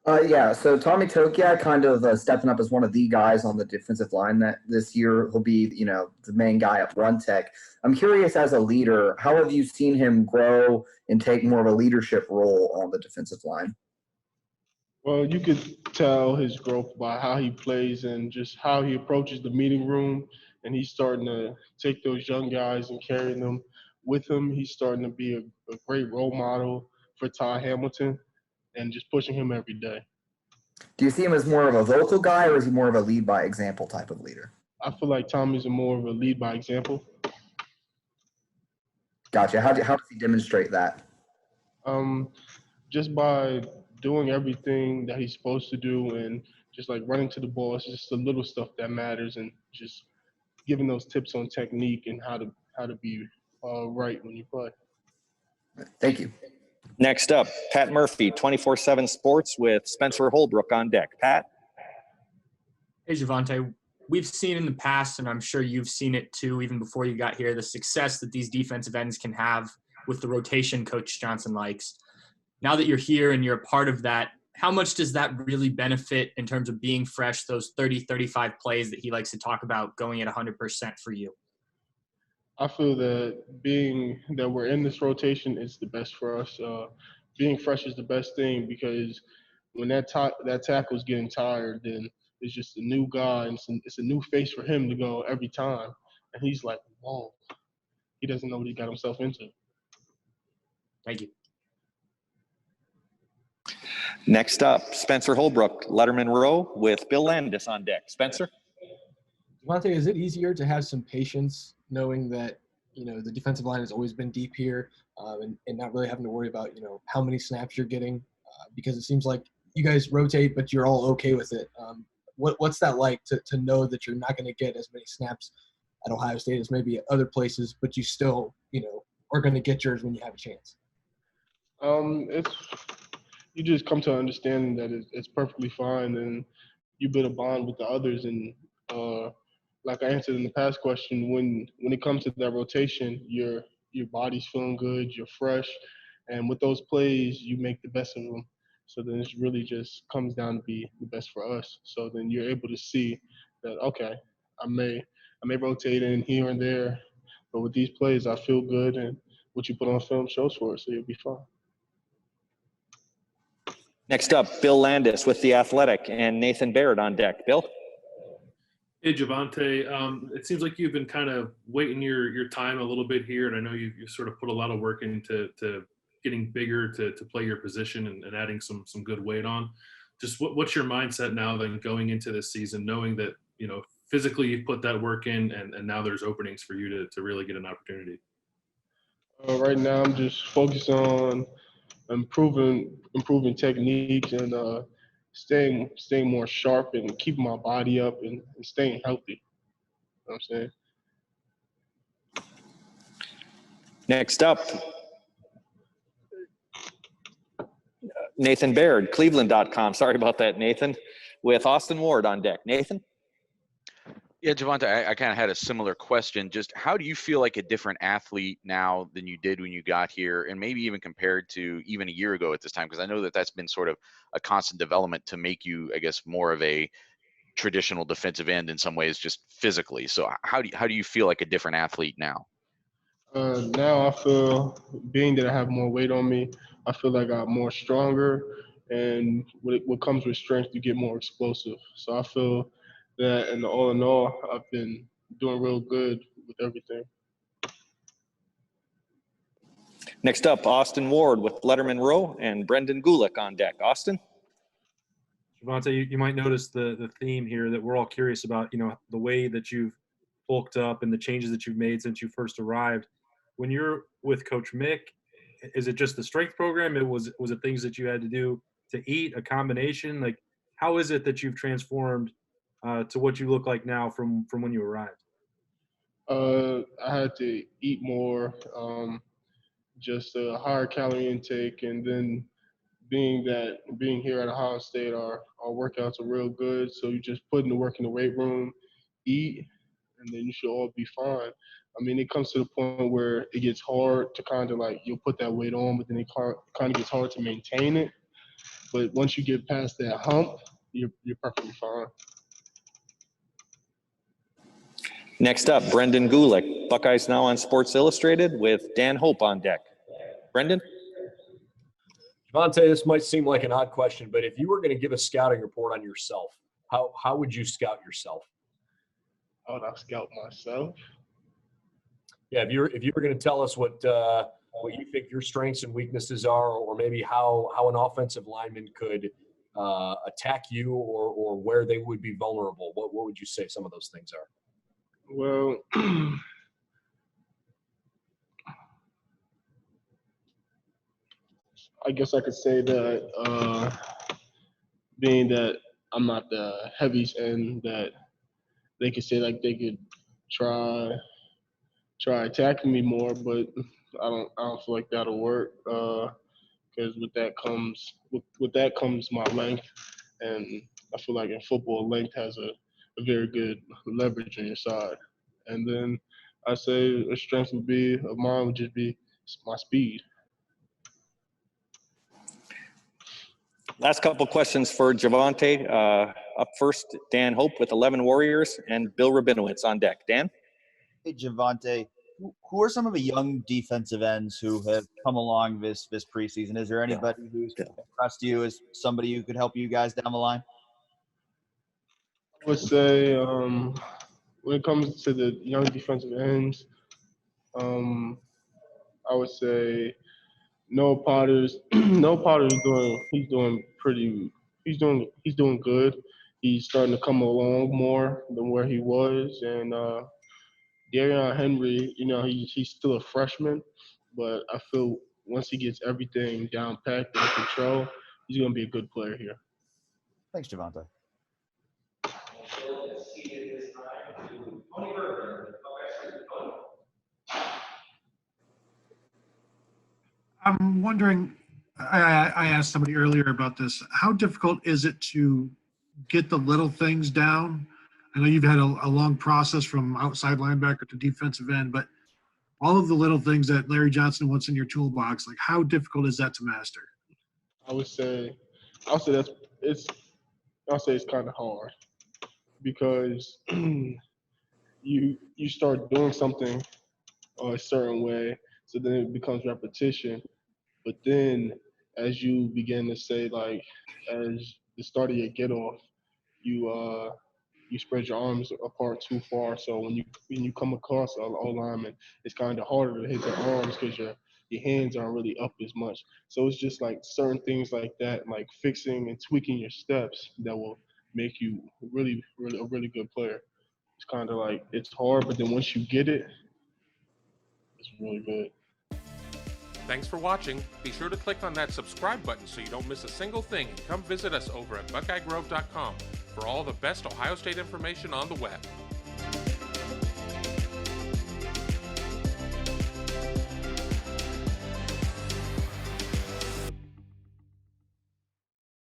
Yeah, so Tommy Tokia kind of stepping up as one of the guys on the defensive line that this year will be, the main guy at One Tech. I'm curious, as a leader, how have you seen him grow and take more of a leadership role on the defensive line? Well, you could tell his growth by how he plays and just how he approaches the meeting room. And he's starting to take those young guys and carry them with him. He's starting to be a great role model for Ty Hamilton and just pushing him every day. Do you see him as more of a vocal guy, or is he more of a lead by example type of leader? I feel like Tommy's more of a lead by example. Gotcha. How does he demonstrate that? Just by doing everything that he's supposed to do and just like running to the ball. It's just the little stuff that matters, and just giving those tips on technique and how to be right when you play. Thank you. Next up, Pat Murphy, 24/7 Sports with Spencer Holbrook on deck. Pat? Hey, Javontae. We've seen in the past, and I'm sure you've seen it too, even before you got here, the success that these defensive ends can have with the rotation Coach Johnson likes. Now that you're here and you're a part of that, how much does that really benefit in terms of being fresh, those 30, 35 plays that he likes to talk about going at 100% for you? I feel that being that we're in this rotation is the best for us. Being fresh is the best thing, because when that tackle's getting tired, then it's just a new guy, and it's a new face for him to go every time. And he's like, whoa, he doesn't know what he got himself into. Thank you. Next up, Spencer Holbrook, Letterman Row with Bill Landis on deck. Spencer? Javontae, is it easier to have some patience knowing that, the defensive line has always been deep here, and not really having to worry about, how many snaps you're getting? Because it seems like you guys rotate, but you're all okay with it. What's that like to know that you're not going to get as many snaps at Ohio State as maybe at other places, but you still, are going to get yours when you have a chance? You just come to an understanding that it's perfectly fine, and you build a bond with the others. And like I answered in the past question, when it comes to that rotation, your body's feeling good, you're fresh, and with those plays, you make the best of them. So then it really just comes down to be the best for us. So then you're able to see that, okay, I may rotate in here and there, but with these plays, I feel good, and what you put on film shows for us, so you'll be fine. Next up, Bill Landis with The Athletic and Nathan Baird on deck. Bill? Hey, Javontae. It seems like you've been kind of waiting your time a little bit here, and I know you sort of put a lot of work into getting bigger to play your position and adding some good weight on. Just what's your mindset now then going into this season, knowing that, physically you've put that work in and now there's openings for you to really get an opportunity? Right now I'm just focused on improving techniques and staying more sharp and keeping my body up and staying healthy. You know what I'm saying? Next up, Nathan Baird, Cleveland.com. Sorry about that, Nathan, with Austin Ward on deck. Nathan? Yeah, Javontae, I kind of had a similar question. Just how do you feel like a different athlete now than you did when you got here, and maybe even compared to even a year ago at this time? Because I know that's been sort of a constant development to make you, I guess, more of a traditional defensive end in some ways, just physically. So how do you feel like a different athlete now? Now I feel, being that I have more weight on me, I feel like I'm more stronger, and what comes with strength, you get more explosive. So I feel that in all, I've been doing real good with everything. Next up, Austin Ward with Letterman Row and Brendan Gulick on deck. Austin? Javontae, you might notice the theme here that we're all curious about, the way that you've bulked up and the changes that you've made since you first arrived. When you're with Coach Mick, is it just the strength program? Was it things that you had to do to eat, a combination? Like, how is it that you've transformed to what you look like now from when you arrived? I had to eat more, just a higher calorie intake, and then being here at Ohio State, our workouts are real good. So you just put in the work in the weight room, eat, and then you should all be fine. I mean, it comes to the point where it gets hard to kind of like, you'll put that weight on, but then it kind of gets hard to maintain it. But once you get past that hump, you're perfectly fine. Next up, Brendan Gulick, Buckeyes Now on Sports Illustrated with Dan Hope on deck. Brendan? Javontae, this might seem like an odd question, but if you were going to give a scouting report on yourself, how would you scout yourself? How would I scout myself? Yeah, if you were going to tell us what you think your strengths and weaknesses are, or maybe how an offensive lineman could attack you, or where they would be vulnerable, what would you say some of those things are? Well, I guess I could say that being that I'm not the heaviest end, that they could say like they could try attacking me more, but I don't feel like that'll work because with that comes my length, and I feel like in football length has a very good leverage on your side. And then I say a strength of mine would just be my speed. Last couple questions for Javontae. Up first, Dan Hope with 11 Warriors and Bill Rabinowitz on deck. Dan? Hey, Javontae, who are some of the young defensive ends who have come along this preseason? Is there anybody who's impressed you as somebody who could help you guys down the line? I would say when it comes to the young defensive ends, I would say Noah Potter's he's doing good. He's starting to come along more than where he was, and Darion Henry, he's still a freshman, but I feel once he gets everything down packed and control, he's going to be a good player here. Thanks, Javontae. I'm wondering, I asked somebody earlier about this. How difficult is it to get the little things down? I know you've had a long process from outside linebacker to defensive end, but all of the little things that Larry Johnson wants in your toolbox, like how difficult is that to master? I'll say it's kind of hard because you start doing something a certain way, so then it becomes repetition. But then as you begin to say, like, as the start of your get off, you spread your arms apart too far. So when you come across an O-lineman, it's kind of harder to hit the arms because your hands aren't really up as much. So it's just like certain things like that, like fixing and tweaking your steps that will make you really a really good player. It's kind of like it's hard, but then once you get it, it's really good. Thanks for watching. Be sure to click on that subscribe button so you don't miss a single thing, and come visit us over at BuckeyeGrove.com for all the best Ohio State information on the web.